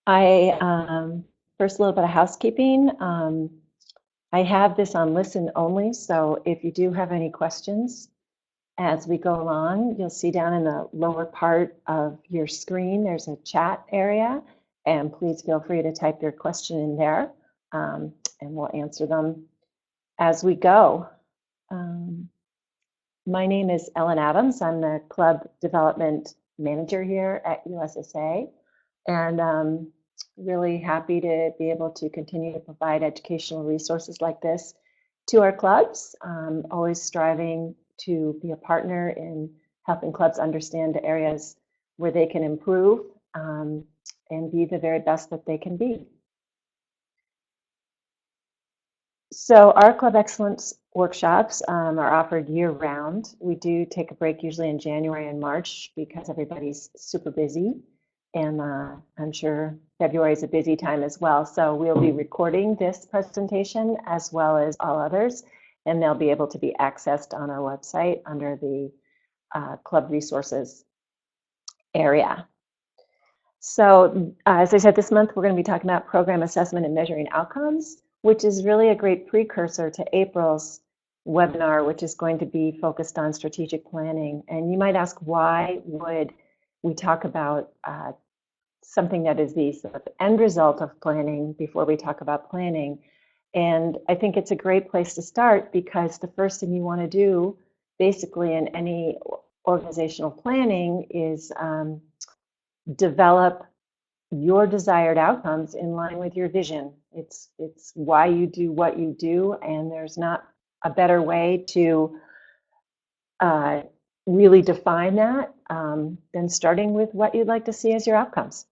First, a little bit of housekeeping. I have this on listen only, so if you do have any questions as we go along, you'll see down in the lower part of your screen, there's a chat area, and please feel free to type your question in there, and we'll answer them as we go. My name is Ellen Adams. I'm the Club Development Manager here at USSA, and really happy to be able to continue to provide educational resources like this to our clubs. Always striving to be a partner in helping clubs understand the areas where they can improve and be the very best that they can be. So our Club Excellence workshops are offered year-round. We do take a break usually in January and March because everybody's super busy, and I'm sure February is a busy time as well. So we'll be recording this presentation as well as all others, and they'll be able to be accessed on our website under the Club Resources area. So as I said, this month we're going to be talking about program assessment and measuring outcomes, which is really a great precursor to April's webinar, which is going to be focused on strategic planning. And you might ask, why would we talk about something that is the sort of end result of planning before we talk about planning? And I think it's a great place to start, because the first thing you want to do basically in any organizational planning is develop your desired outcomes in line with your vision. It's why you do what you do, and there's not a better way to really define that than starting with what you'd like to see as your outcomes.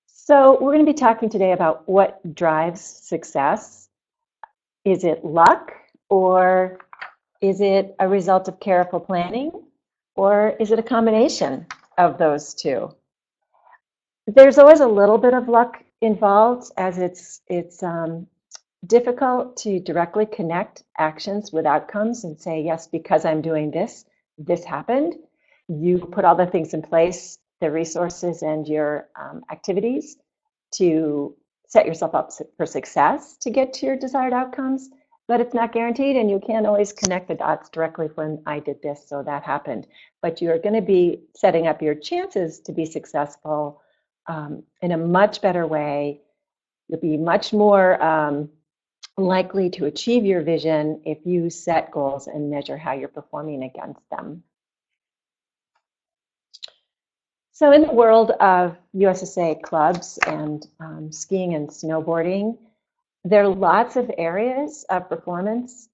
So we're going to be talking today about what drives success. Is it luck, or is it a result of careful planning, or is it a combination of those two? There's always a little bit of luck involved, as it's difficult to directly connect actions with outcomes and say, yes, because I'm doing this, this happened. You put all the things in place, the resources and your activities to set yourself up for success to get to your desired outcomes, but it's not guaranteed, and you can't always connect the dots directly when I did this, so that happened. But you're going to be setting up your chances to be successful in a much better way. You'll be much more likely to achieve your vision if you set goals and measure how you're performing against them. So in the world of USSA clubs and skiing and snowboarding, there are lots of areas of performance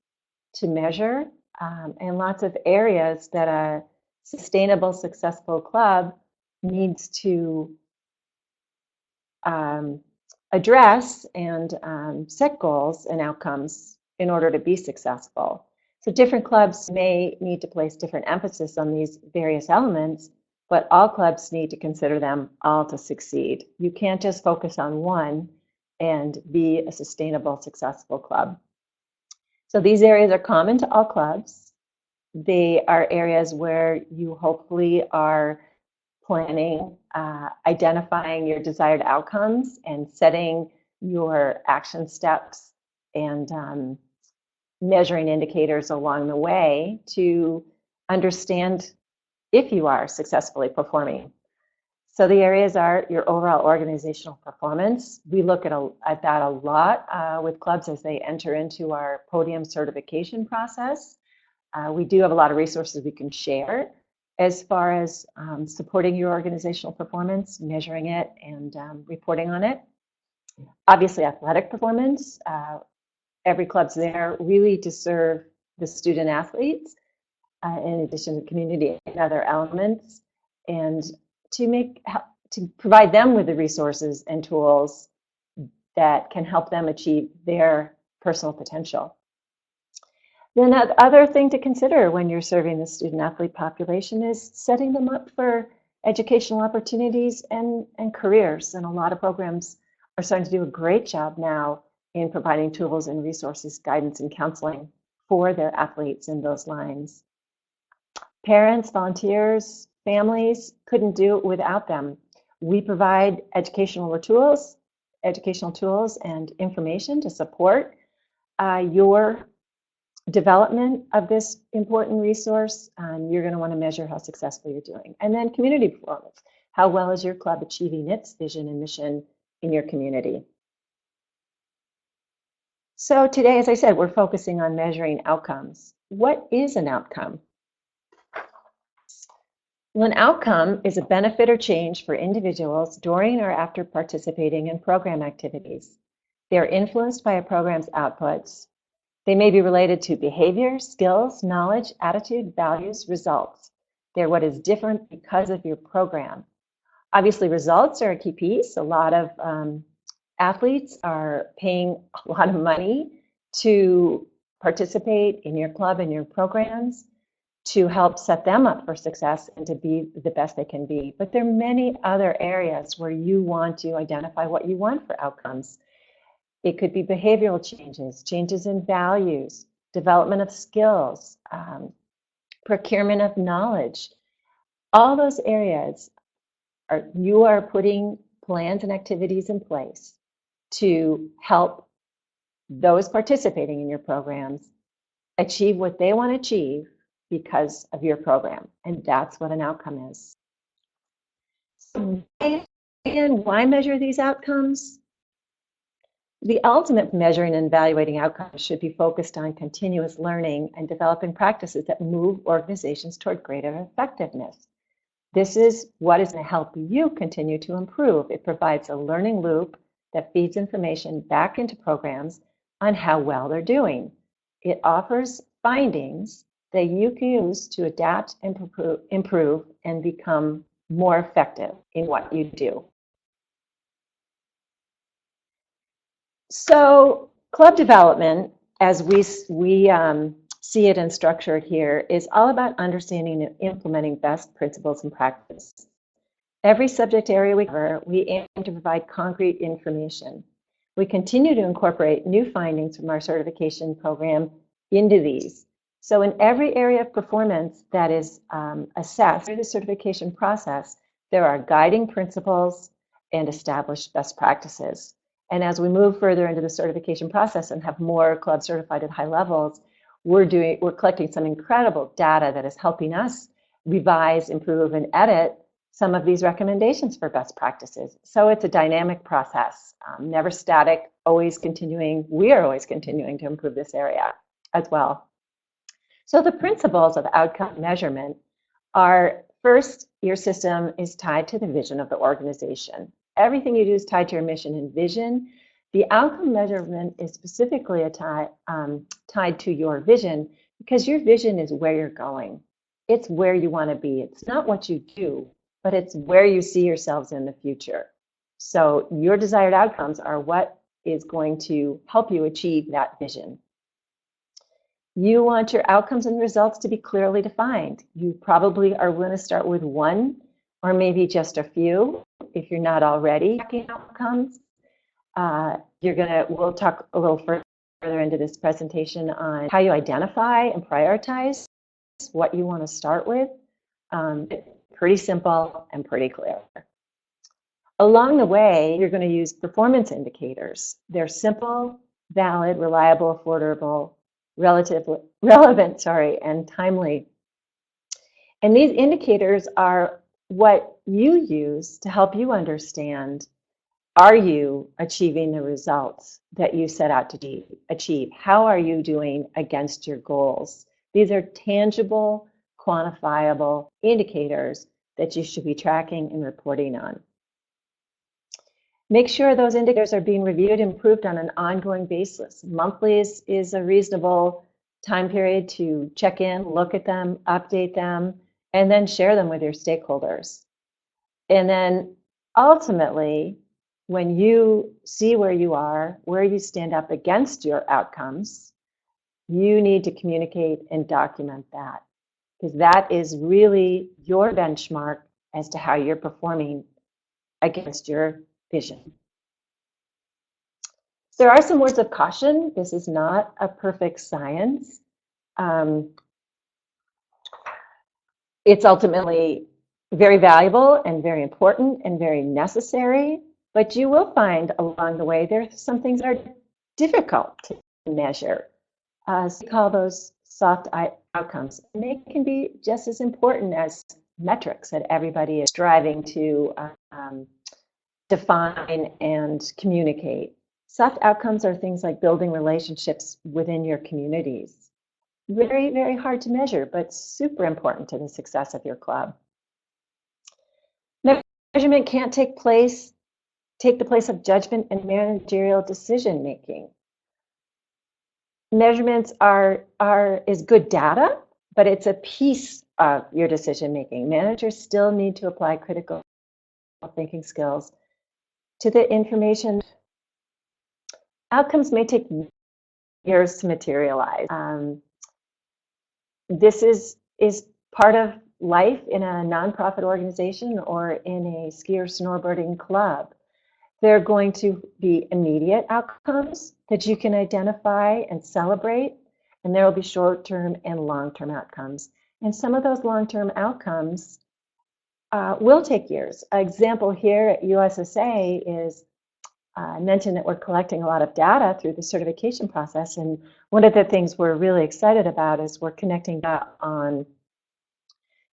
to measure, and lots of areas that a sustainable, successful club needs to address and set goals and outcomes in order to be successful. So different clubs may need to place different emphasis on these various elements, but all clubs need to consider them all to succeed. You can't just focus on one and be a sustainable, successful club. So these areas are common to all clubs. They are areas where you hopefully are planning, identifying your desired outcomes and setting your action steps and measuring indicators along the way to understand if you are successfully performing. So the areas are your overall organizational performance. We look at that a lot with clubs as they enter into our podium certification process. We do have a lot of resources we can share as far as supporting your organizational performance, measuring it, and reporting on it. Obviously, athletic performance. Every club's there really to serve the student athletes, in addition to community and other elements, and to provide them with the resources and tools that can help them achieve their personal potential. Then the other thing to consider when you're serving the student athlete population is setting them up for educational opportunities and careers. And a lot of programs are starting to do a great job now in providing tools and resources, guidance and counseling for their athletes in those lines. Parents, volunteers, Families couldn't do it without them. We provide educational tools and information to support your development of this important resource. You're going to want to measure how successful you're doing. And then community performance. How well is your club achieving its vision and mission in your community? So today, as I said, we're focusing on measuring outcomes. What is an outcome? Well, an outcome is a benefit or change for individuals during or after participating in program activities. They are influenced by a program's outputs. They may be related to behavior, skills, knowledge, attitude, values, results. They're what is different because of your program. Obviously, results are a key piece. A lot of athletes are paying a lot of money to participate in your club and your programs to help set them up for success and to be the best they can be. But there are many other areas where you want to identify what you want for outcomes. It could be behavioral changes, changes in values, development of skills, procurement of knowledge. All those areas you are putting plans and activities in place to help those participating in your programs achieve what they want to achieve because of your program. And that's what an outcome is. So why measure these outcomes? The ultimate measuring and evaluating outcomes should be focused on continuous learning and developing practices that move organizations toward greater effectiveness. This is what is going to help you continue to improve. It provides a learning loop that feeds information back into programs on how well they're doing. It offers findings that you can use to adapt and improve and become more effective in what you do. So club development, as we see it and structured here, is all about understanding and implementing best principles and practices. Every subject area we cover, we aim to provide concrete information. We continue to incorporate new findings from our certification program into these. So in every area of performance that is assessed through the certification process, there are guiding principles and established best practices. And as we move further into the certification process and have more clubs certified at high levels, we're collecting some incredible data that is helping us revise, improve, and edit some of these recommendations for best practices. So it's a dynamic process, never static, always continuing. We are always continuing to improve this area as well. So the principles of outcome measurement are, first, your system is tied to the vision of the organization. Everything you do is tied to your mission and vision. The outcome measurement is specifically tied to your vision because your vision is where you're going. It's where you want to be. It's not what you do, but it's where you see yourselves in the future. So your desired outcomes are what is going to help you achieve that vision. You want your outcomes and results to be clearly defined. You probably are going to start with one or maybe just a few if you're not already tracking outcomes. We'll talk a little further into this presentation on how you identify and prioritize what you want to start with. Pretty simple and pretty clear. Along the way, you're going to use performance indicators. They're simple, valid, reliable, affordable, relevant, and timely. And these indicators are what you use to help you understand, are you achieving the results that you set out to achieve? How are you doing against your goals? These are tangible, quantifiable indicators that you should be tracking and reporting on. Make sure those indicators are being reviewed and improved on an ongoing basis. Monthly is a reasonable time period to check in, look at them, update them, and then share them with your stakeholders. And then ultimately, when you see where you are, where you stand up against your outcomes, you need to communicate and document that, because that is really your benchmark as to how you're performing against your vision. There are some words of caution. This is not a perfect science. It's ultimately very valuable and very important and very necessary, but you will find along the way there's some things that are difficult to measure. So we call those soft outcomes, and they can be just as important as metrics that everybody is striving to define and communicate. Soft outcomes are things like building relationships within your communities. Very, very hard to measure, but super important to the success of your club. Measurement can't take the place of judgment and managerial decision making. Measurements is good data, but it's a piece of your decision making. Managers still need to apply critical thinking skills to the information. Outcomes may take years to materialize. This is part of life in a nonprofit organization or in a ski or snowboarding club. There are going to be immediate outcomes that you can identify and celebrate, and there will be short-term and long-term outcomes. And some of those long-term outcomes will take years. An example here at USSA is I mentioned that we're collecting a lot of data through the certification process, and one of the things we're really excited about is we're connecting that on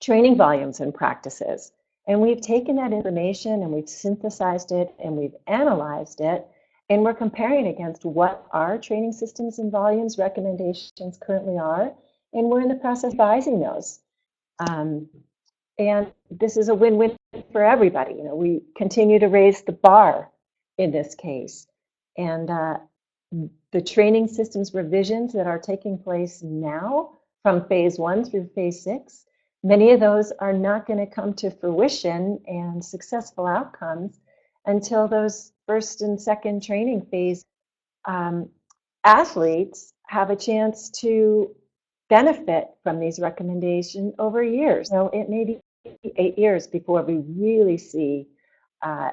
training volumes and practices. And we've taken that information and we've synthesized it and we've analyzed it, and we're comparing against what our training systems and volumes recommendations currently are, and we're in the process of revising those. And this is a win-win for everybody. You know, we continue to raise the bar in this case. And the training systems revisions that are taking place now from phase 1 through phase 6, many of those are not going to come to fruition and successful outcomes until those first and second training phase athletes have a chance to benefit from these recommendations over years. So it may be 8 years before we really see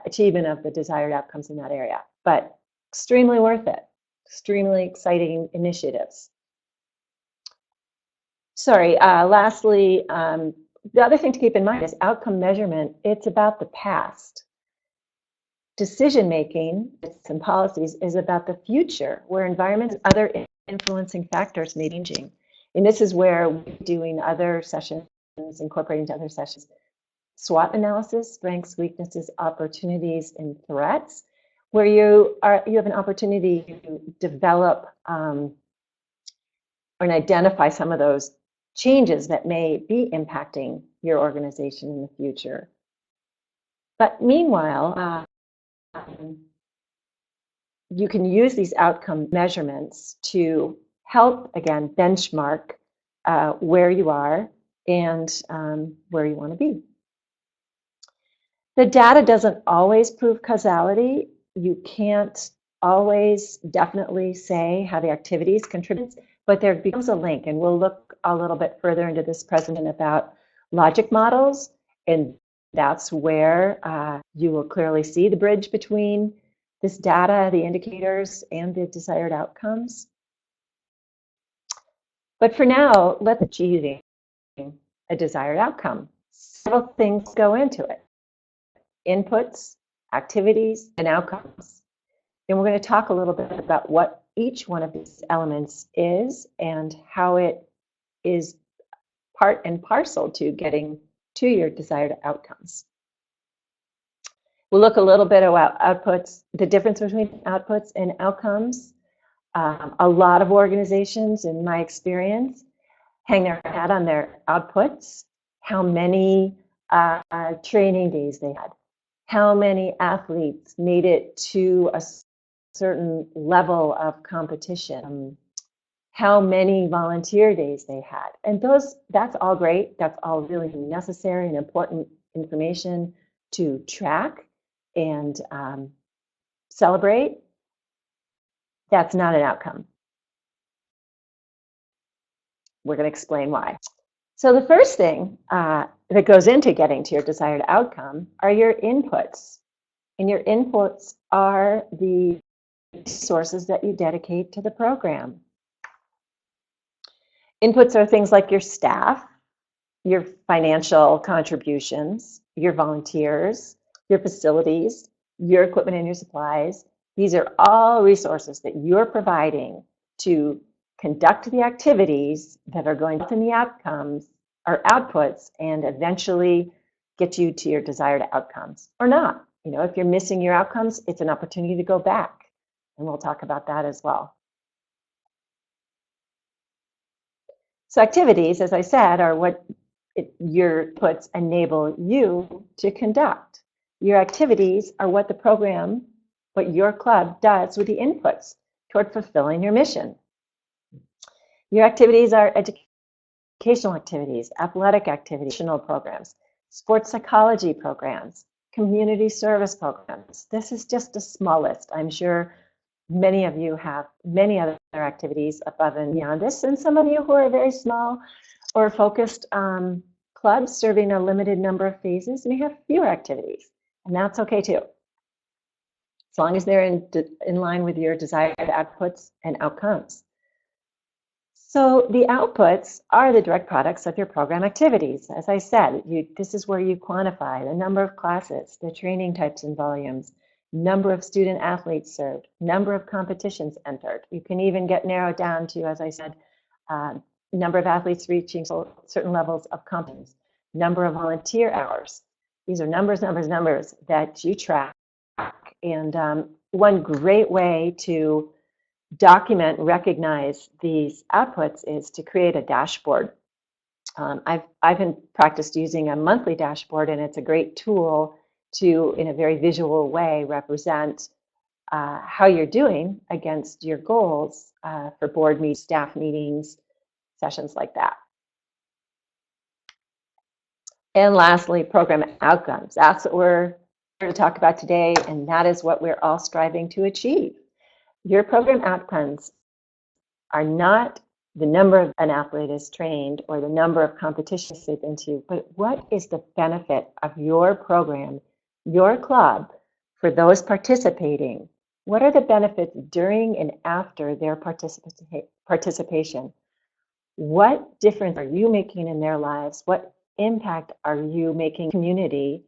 achievement of the desired outcomes in that area, but extremely worth it. Extremely exciting initiatives. Sorry, lastly, the other thing to keep in mind is outcome measurement. It's about the past. Decision making and policies is about the future, where environment and other influencing factors may be changing. And this is where we're doing other sessions, incorporating to other sessions, SWOT analysis, strengths, weaknesses, opportunities, and threats, where you have an opportunity to develop and identify some of those changes that may be impacting your organization in the future. But meanwhile, you can use these outcome measurements to help, again, benchmark where you are and where you want to be. The data doesn't always prove causality. You can't always definitely say how the activities contribute, but there becomes a link, and we'll look a little bit further into this presentation about logic models, and that's where you will clearly see the bridge between this data, the indicators, and the desired outcomes. But for now, let's achieve a desired outcome. Several things go into it: inputs, activities, and outcomes. And we're going to talk a little bit about what each one of these elements is and how it is part and parcel to getting to your desired outcomes. We'll look a little bit about outputs, the difference between outputs and outcomes. A lot of organizations, in my experience, hang their hat on their outputs, how many training days they had, how many athletes made it to a certain level of competition, how many volunteer days they had. And that's all great. That's all really necessary and important information to track and celebrate. That's not an outcome. We're going to explain why. So the first thing that goes into getting to your desired outcome are your inputs. And your inputs are the resources that you dedicate to the program. Inputs are things like your staff, your financial contributions, your volunteers, your facilities, your equipment and your supplies. These are all resources that you're providing to conduct the activities that are going to in the outcomes or outputs and eventually get you to your desired outcomes or not. You know, if you're missing your outcomes, it's an opportunity to go back. And we'll talk about that as well. So activities, as I said, are what your puts enable you to conduct. Your activities are what the program, what your club does with the inputs toward fulfilling your mission. Your activities are educational activities, athletic activities, programs, sports psychology programs, community service programs. This is just a small list. I'm sure many of you have many other activities above and beyond this, and some of you who are very small or focused clubs serving a limited number of phases may have fewer activities, and that's okay too, as long as they're in line with your desired outputs and outcomes. So the outputs are the direct products of your program activities. As I said, this is where you quantify the number of classes, the training types and volumes, number of student athletes served, number of competitions entered. You can even get narrowed down to, as I said, number of athletes reaching certain levels of competence, number of volunteer hours. These are numbers that you track. And one great way to document, recognize these outputs is to create a dashboard. I've been practiced using a monthly dashboard, and it's a great tool to, in a very visual way, represent how you're doing against your goals for board meetings, staff meetings, sessions like that. And lastly, program outcomes. That's what we're here to talk about today, and that is what we're all striving to achieve. Your program outcomes are not the number of an athlete is trained or the number of competitions they've been to, but what is the benefit of your program, your club, for those participating? What are the benefits during and after their participation? What difference are you making in their lives? What impact are you making in the community?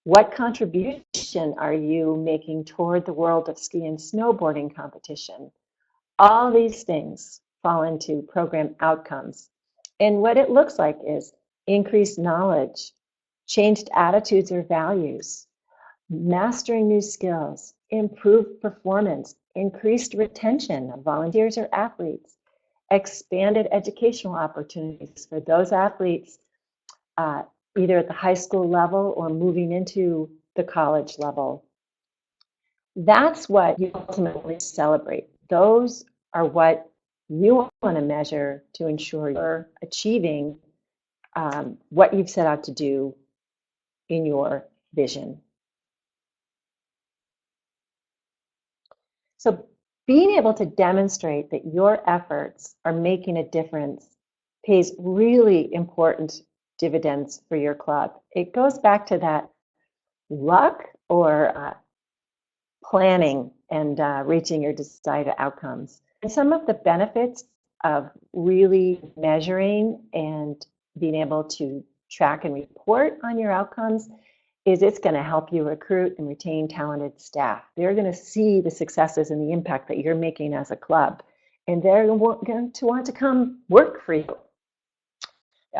What contribution are you making toward the world of ski and snowboarding competition? All these things fall into program outcomes. And what it looks like is increased knowledge, changed attitudes or values, mastering new skills, improved performance, increased retention of volunteers or athletes, expanded educational opportunities for those athletes either at the high school level or moving into the college level. That's what you ultimately celebrate. Those are what you want to measure to ensure you're achieving what you've set out to do in your vision. So being able to demonstrate that your efforts are making a difference pays really important dividends for your club. It goes back to that luck or planning and reaching your desired outcomes. And some of the benefits of really measuring and being able to track and report on your outcomes is it's going to help you recruit and retain talented staff. They're going to see the successes and the impact that you're making as a club, and they're going to want to come work for you.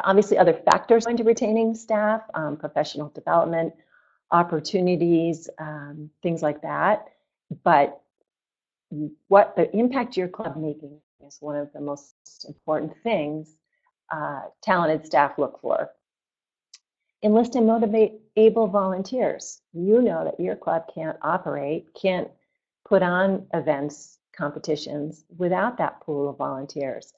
Obviously, other factors into retaining staff, professional development, opportunities, things like that. But what the impact your club making is one of the most important things talented staff look for. Enlist and motivate able volunteers. You know that your club can't put on events, competitions without that pool of volunteers.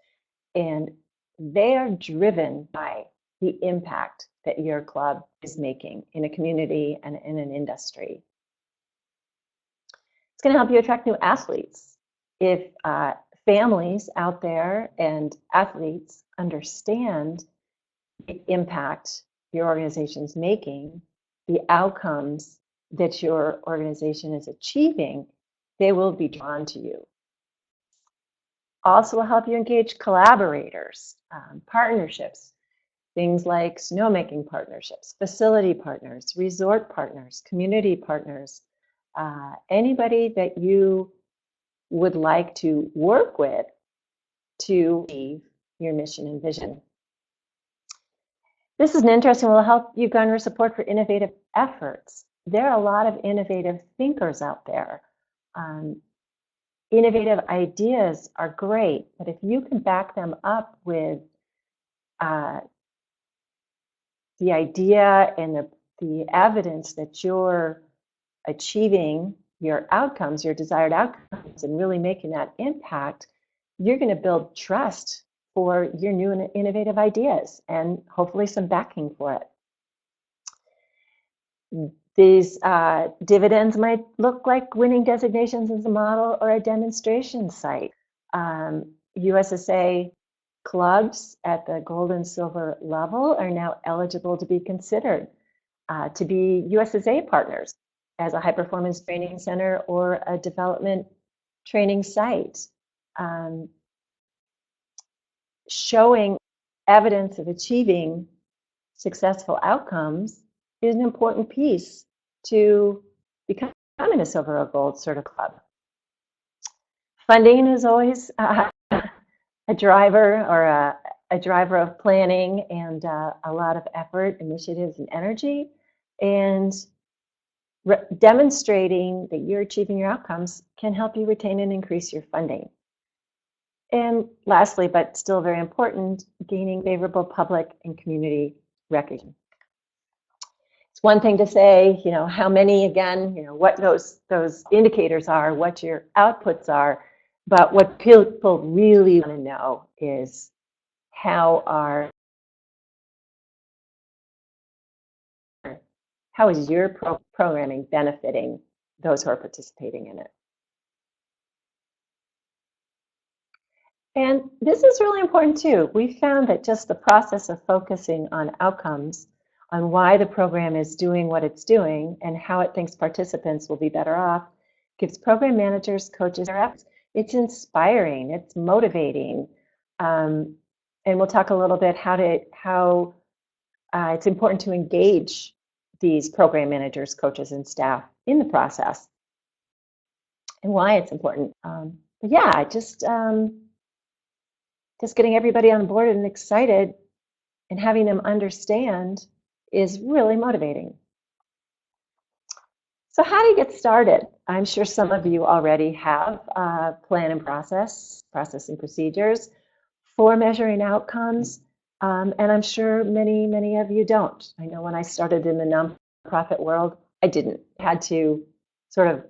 And they are driven by the impact that your club is making in a community and in an industry. It's going to help you attract new athletes. If families out there and athletes understand the impact your organization's making, the outcomes that your organization is achieving, they will be drawn to you. Also will help you engage collaborators, partnerships. things like snowmaking partnerships, facility partners, resort partners, community partners, anybody that you would like to work with to achieve your mission and vision. This is an interesting, will help you garner support for innovative efforts. There are a lot of innovative thinkers out there. Innovative ideas are great, but if you can back them up with the idea and the evidence that you're achieving your outcomes, your desired outcomes, and really making that impact, you're going to build trust for your new and innovative ideas and hopefully some backing for it. These dividends might look like winning designations as a model or a demonstration site. USSA clubs at the gold and silver level are now eligible to be considered to be USSA partners as a high-performance training center or a development training site. Showing evidence of achieving successful outcomes is an important piece to becoming a silver or gold sort of club. Funding is always a driver or a driver of planning and a lot of effort, initiatives, and energy. And demonstrating that you're achieving your outcomes can help you retain and increase your funding. And lastly, but still very important, gaining favorable public and community recognition. It's one thing to say, how many, again, what those indicators are, what your outputs are, but what people really want to know is how is your programming benefiting those who are participating in it? And this is really important too. We found that just the process of focusing on outcomes, on why the program is doing what it's doing and how it thinks participants will be better off, gives program managers, coaches, it's inspiring, it's motivating. And we'll talk a little bit how it's important to engage these program managers, coaches, and staff in the process and why it's important. But yeah, just getting everybody on board and excited and having them understand is really motivating. So how do you get started? I'm sure some of you already have a plan and process and procedures for measuring outcomes, and I'm sure many of you don't. I know when I started in the nonprofit world, I didn't. I had to sort of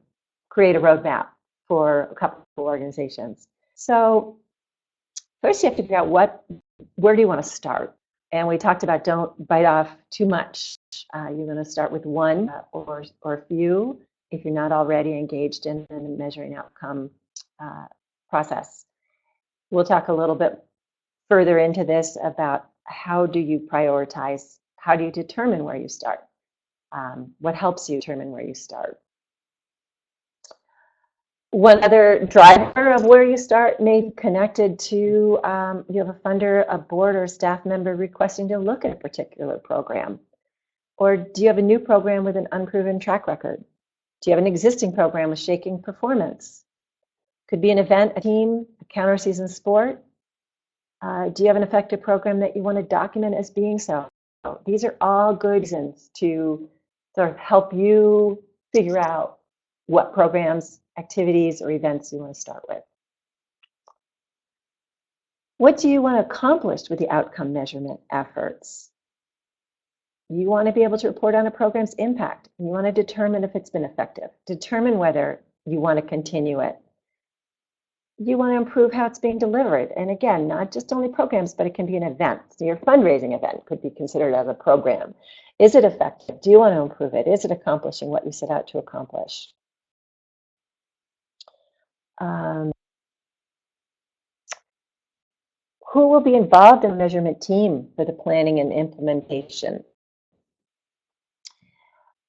create a roadmap for a couple of organizations. So first you have to figure out where do you want to start? And we talked about don't bite off too much. You're going to start with one or a few if you're not already engaged in the measuring outcome process. We'll talk a little bit further into this about how do you prioritize, how do you determine where you start? What helps you determine where you start? One other driver of where you start may be connected to you have a funder, a board, or a staff member requesting to look at a particular program. Or do you have a new program with an unproven track record? Do you have an existing program with shaking performance? Could be an event, a team, a counter-season sport. Do you have an effective program that you want to document as being so? These are all good reasons to sort of help you figure out what programs, activities, or events you want to start with. What do you want to accomplish with the outcome measurement efforts? You want to be able to report on a program's impact. You want to determine if it's been effective, determine whether you want to continue it. You want to improve how it's being delivered. And again, not just only programs, but it can be an event. So your fundraising event could be considered as a program. Is it effective? Do you want to improve it? Is it accomplishing what you set out to accomplish? Who will be involved in the measurement team for the planning and implementation?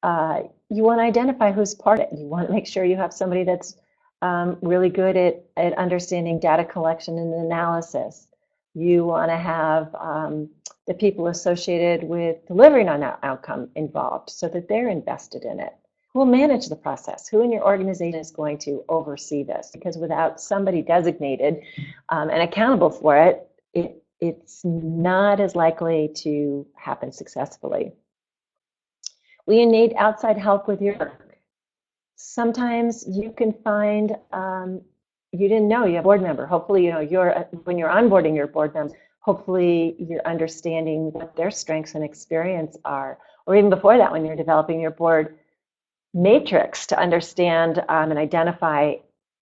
You want to identify who's part of it. You want to make sure you have somebody that's really good at understanding data collection and analysis. You want to have the people associated with delivering on that outcome involved so that they're invested in it? Who will manage the process? Who in your organization is going to oversee this? Because without somebody designated and accountable for it, it's not as likely to happen successfully. We need outside help with your work. Sometimes you can find you didn't know you have a board member. Hopefully, you know, when you're onboarding your board members, hopefully you're understanding what their strengths and experience are. Or even before that, when you're developing your board matrix to understand and identify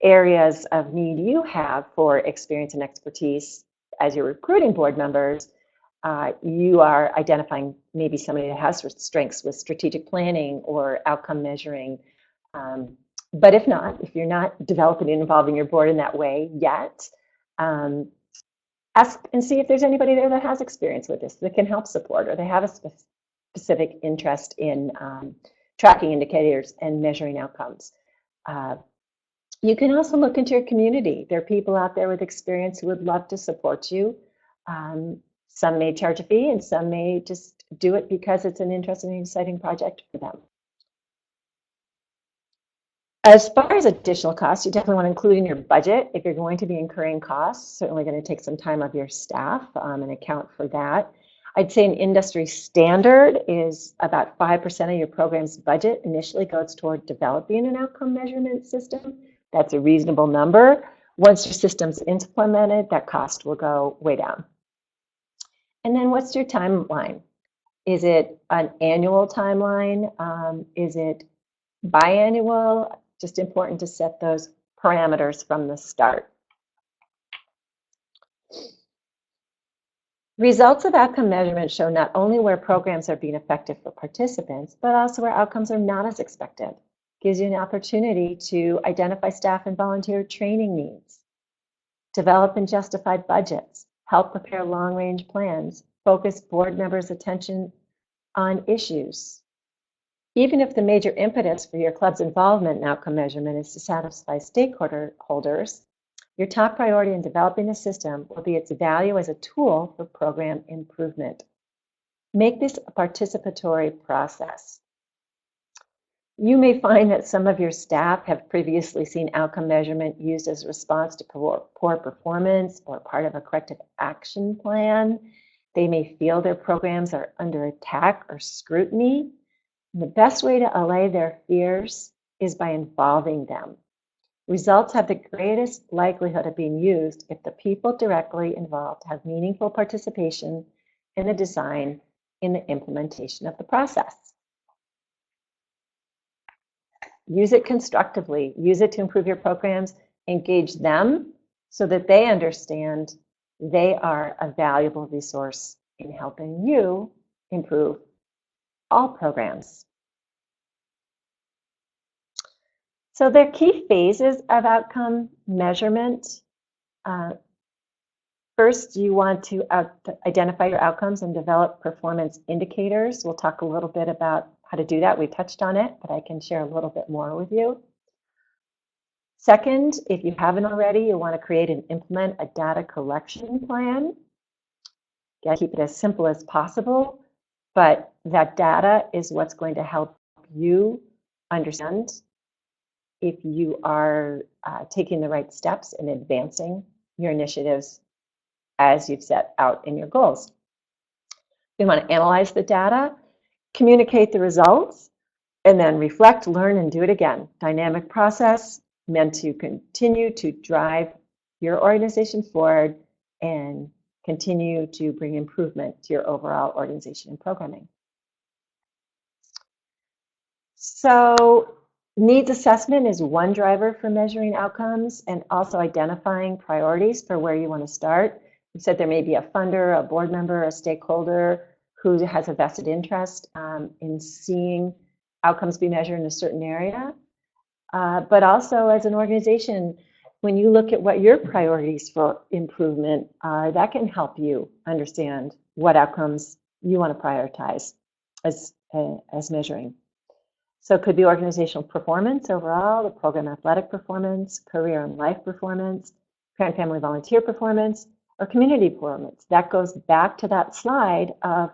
areas of need you have for experience and expertise as you're recruiting board members, you are identifying maybe somebody that has strengths with strategic planning or outcome measuring. But if not, if you're not developing and involving your board in that way yet, ask and see if there's anybody there that has experience with this that can help support, or they have a specific interest in tracking indicators and measuring outcomes. You can also look into your community. There are people out there with experience who would love to support you. Some may charge a fee, and some may just do it because it's an interesting and exciting project for them. As far as additional costs, you definitely want to include in your budget if you're going to be incurring costs. Certainly going to take some time of your staff and account for that. I'd say an industry standard is about 5% of your program's budget initially goes toward developing an outcome measurement system. That's a reasonable number. Once your system's implemented, that cost will go way down. And then what's your timeline? Is it an annual timeline? Is it biannual? Just important to set those parameters from the start. Results of outcome measurement show not only where programs are being effective for participants, but also where outcomes are not as expected. Gives you an opportunity to identify staff and volunteer training needs, develop and justify budgets, help prepare long-range plans, focus board members' attention on issues. Even if the major impetus for your club's involvement in outcome measurement is to satisfy stakeholders, your top priority in developing the system will be its value as a tool for program improvement. Make this a participatory process. You may find that some of your staff have previously seen outcome measurement used as a response to poor performance or part of a corrective action plan. They may feel their programs are under attack or scrutiny. And the best way to allay their fears is by involving them. Results have the greatest likelihood of being used if the people directly involved have meaningful participation in the design and the implementation of the process. Use it constructively. Use it to improve your programs. Engage them so that they understand they are a valuable resource in helping you improve all programs. So there are key phases of outcome measurement. First, you want to identify your outcomes and develop performance indicators. We'll talk a little bit about how to do that. We touched on it, but I can share a little bit more with you. Second, if you haven't already, you want to create and implement a data collection plan. You gotta keep it as simple as possible, but that data is what's going to help you understand if you are taking the right steps in advancing your initiatives as you've set out in your goals. You want to analyze the data, communicate the results, and then reflect, learn, and do it again. Dynamic process meant to continue to drive your organization forward and continue to bring improvement to your overall organization and programming. So needs assessment is one driver for measuring outcomes and also identifying priorities for where you want to start. You said there may be a funder, a board member, a stakeholder who has a vested interest in seeing outcomes be measured in a certain area. But also as an organization, when you look at what your priorities for improvement are, that can help you understand what outcomes you want to prioritize as measuring. So it could be organizational performance overall, the program athletic performance, career and life performance, parent family volunteer performance, or community performance. That goes back to that slide of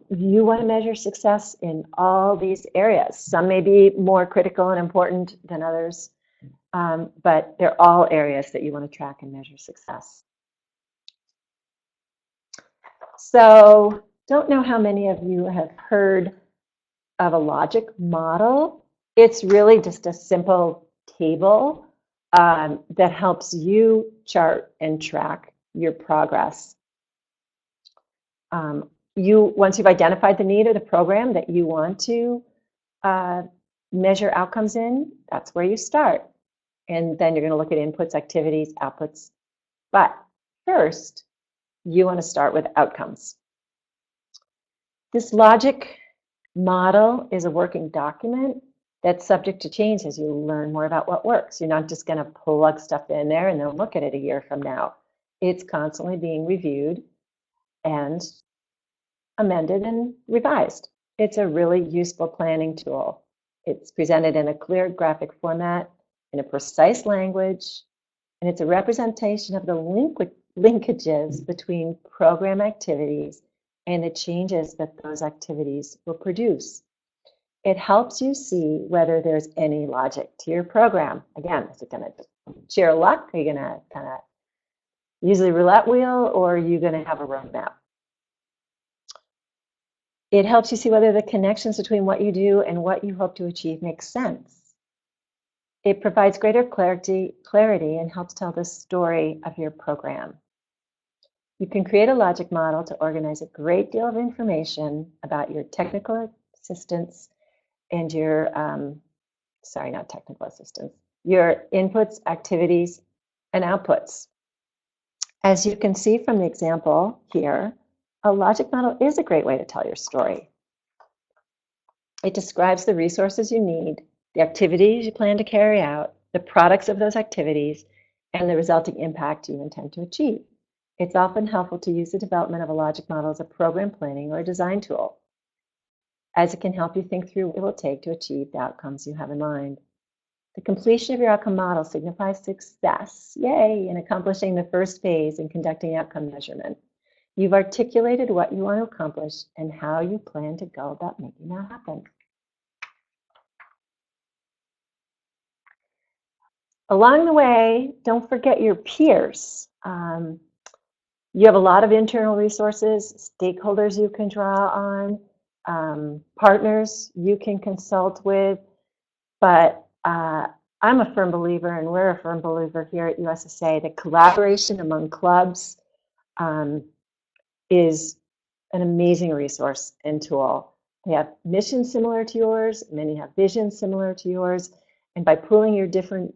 you want to measure success in all these areas. Some may be more critical and important than others, but they're all areas that you want to track and measure success. So, don't know how many of you have heard of a logic model. It's really just a simple table that helps you chart and track your progress. Once you've identified the need of the program that you want to measure outcomes in, that's where you start. And then you're going to look at inputs, activities, outputs. But first, you want to start with outcomes. This logic model is a working document that's subject to change as you learn more about what works. You're not just going to plug stuff in there and then look at it a year from now. It's constantly being reviewed and amended and revised. It's a really useful planning tool. It's presented in a clear graphic format, in a precise language, and it's a representation of the linkages between program activities and the changes that those activities will produce. It helps you see whether there's any logic to your program. Again, is it going to sheer luck? Are you going to kind of use the roulette wheel, or are you going to have a roadmap? It helps you see whether the connections between what you do and what you hope to achieve make sense. It provides greater clarity and helps tell the story of your program. You can create a logic model to organize a great deal of information about your technical assistance and your, not technical assistance, your inputs, activities, and outputs. As you can see from the example here, a logic model is a great way to tell your story. It describes the resources you need, the activities you plan to carry out, the products of those activities, and the resulting impact you intend to achieve. It's often helpful to use the development of a logic model as a program planning or a design tool, as it can help you think through what it will take to achieve the outcomes you have in mind. The completion of your outcome model signifies success, yay, in accomplishing the first phase in conducting outcome measurement. You've articulated what you want to accomplish and how you plan to go about making that happen. Along the way, don't forget your peers. You have a lot of internal resources, stakeholders you can draw on, partners you can consult with, but I'm a firm believer, and we're a firm believer here at USSA, that collaboration among clubs is an amazing resource and tool. They have missions similar to yours, many have visions similar to yours, and by pooling your different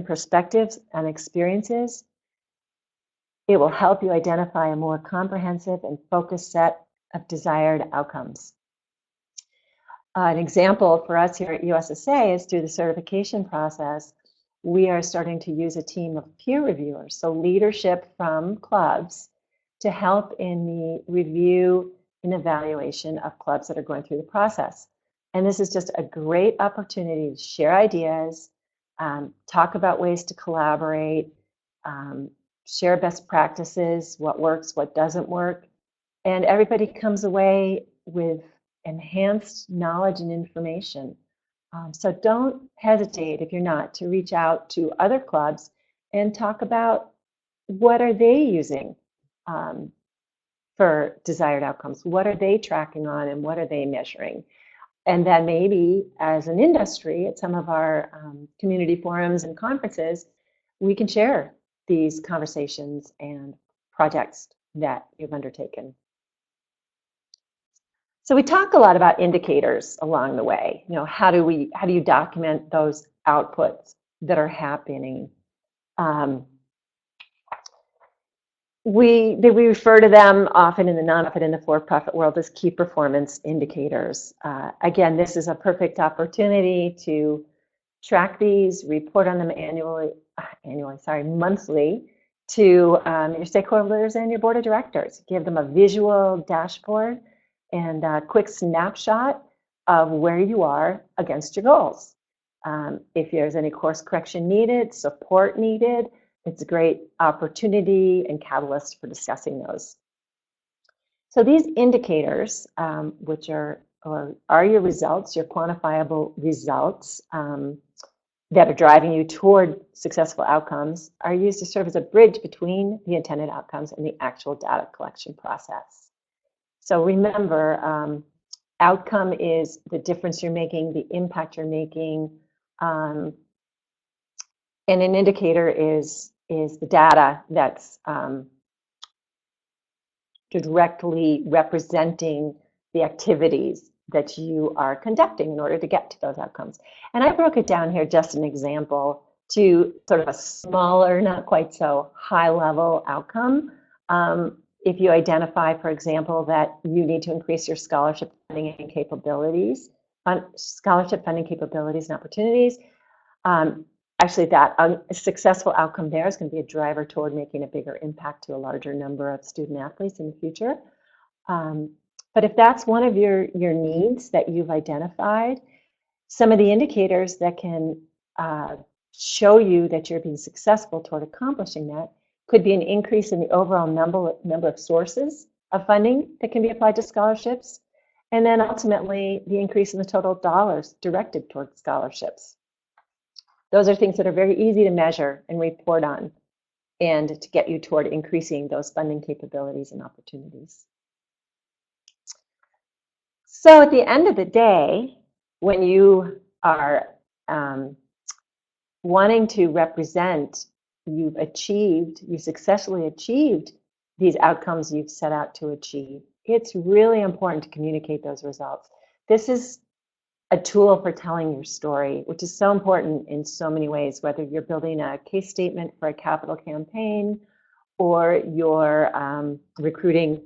perspectives and experiences, it will help you identify a more comprehensive and focused set of desired outcomes. An example for us here at USSA is through the certification process, we are starting to use a team of peer reviewers, so leadership from clubs, to help in the review and evaluation of clubs that are going through the process. And this is just a great opportunity to share ideas, talk about ways to collaborate, share best practices, what works, what doesn't work, and everybody comes away with enhanced knowledge and information. So don't hesitate, if you're not, to reach out to other clubs and talk about what are they using for desired outcomes, what are they tracking on, and what are they measuring. And then maybe as an industry at some of our community forums and conferences, we can share these conversations and projects that you've undertaken. So we talk a lot about indicators along the way. You know, how do you document those outputs that are happening? We refer to them often in the nonprofit and the for-profit world as key performance indicators. Again, this is a perfect opportunity to track these, report on them monthly to your stakeholders and your board of directors. Give them a visual dashboard and a quick snapshot of where you are against your goals. If there's any course correction needed, support needed, it's a great opportunity and catalyst for discussing those. So these indicators, which are your results, your quantifiable results that are driving you toward successful outcomes, are used to serve as a bridge between the intended outcomes and the actual data collection process. So remember, outcome is the difference you're making, the impact you're making, and an indicator is the data that's directly representing the activities that you are conducting in order to get to those outcomes. And I broke it down here, just an example, to sort of a smaller, not quite so high level outcome. If you identify, for example, that you need to increase your scholarship funding and capabilities, scholarship funding capabilities and opportunities, actually that a successful outcome there is going to be a driver toward making a bigger impact to a larger number of student athletes in the future. But if that's one of your needs that you've identified, some of the indicators that can show you that you're being successful toward accomplishing that could be an increase in the overall number of sources of funding that can be applied to scholarships, and then ultimately the increase in the total dollars directed toward scholarships. Those are things that are very easy to measure and report on, and to get you toward increasing those funding capabilities and opportunities. So at the end of the day, when you are wanting to represent you've successfully achieved these outcomes you've set out to achieve, it's really important to communicate those results. This is a tool for telling your story, which is so important in so many ways, whether you're building a case statement for a capital campaign, or you're recruiting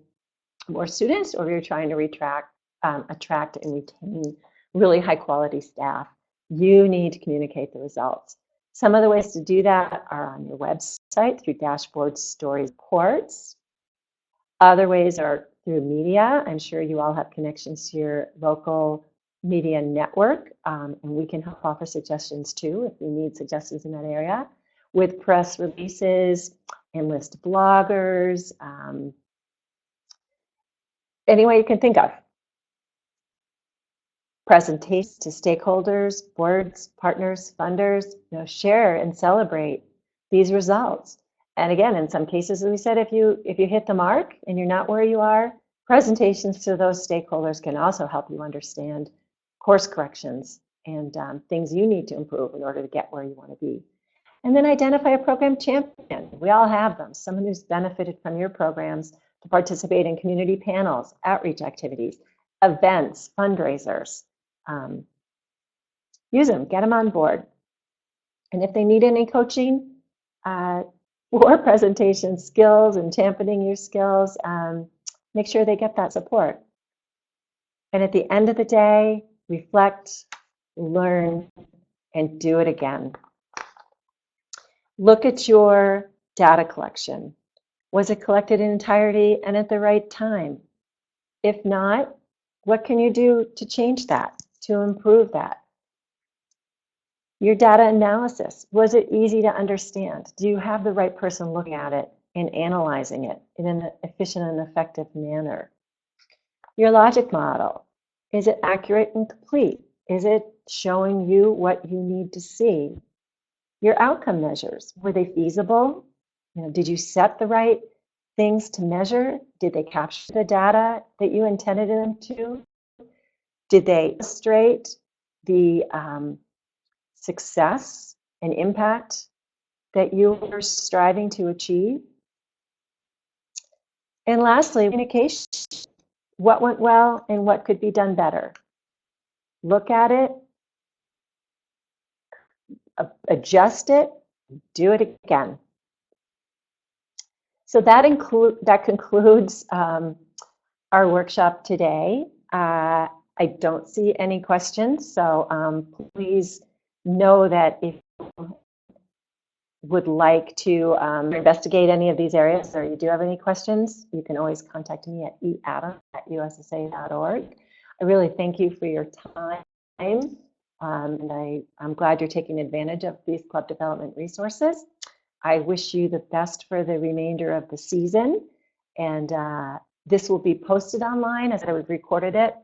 more students, or you're trying to attract and retain really high quality staff. You need to communicate the results. Some of the ways to do that are on your website through dashboards, stories, reports. Other ways are through media. I'm sure you all have connections to your local media network, and we can help offer suggestions too if you need suggestions in that area, with press releases, enlist bloggers, any way you can think of. Presentations to stakeholders, boards, partners, funders, share and celebrate these results. And again, in some cases, as we said, if you hit the mark and you're not where you are, presentations to those stakeholders can also help you understand course corrections and things you need to improve in order to get where you want to be. And then identify a program champion. We all have them. Someone who's benefited from your programs to participate in community panels, outreach activities, events, fundraisers. Use them, get them on board. And if they need any coaching or presentation skills and championing your skills, make sure they get that support. And at the end of the day, reflect, learn, and do it again. Look at your data collection. Was it collected in entirety and at the right time? If not, what can you do to change that, to improve that? Your data analysis, was it easy to understand? Do you have the right person looking at it and analyzing it in an efficient and effective manner? Your logic model, is it accurate and complete? Is it showing you what you need to see? Your outcome measures, were they feasible? Did you set the right things to measure? Did they capture the data that you intended them to? Did they illustrate the success and impact that you were striving to achieve? And lastly, communication. What went well and what could be done better? Look at it, adjust it, do it again. So that concludes our workshop today. I don't see any questions, so please know that if you would like to investigate any of these areas, or you do have any questions, you can always contact me at eadam@ussa.org. I really thank you for your time, and I'm glad you're taking advantage of these club development resources. I wish you the best for the remainder of the season. And this will be posted online as I recorded it.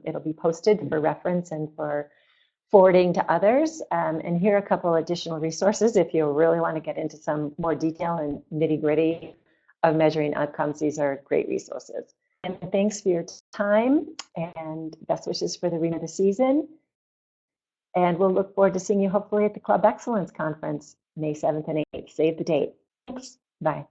It'll be posted for reference and for forwarding to others. And here are a couple additional resources if you really want to get into some more detail and nitty-gritty of measuring outcomes. These are great resources. And thanks for your time and best wishes for the remainder of the season. And we'll look forward to seeing you hopefully at the Club Excellence Conference, May 7th and 8th. Save the date. Thanks. Bye.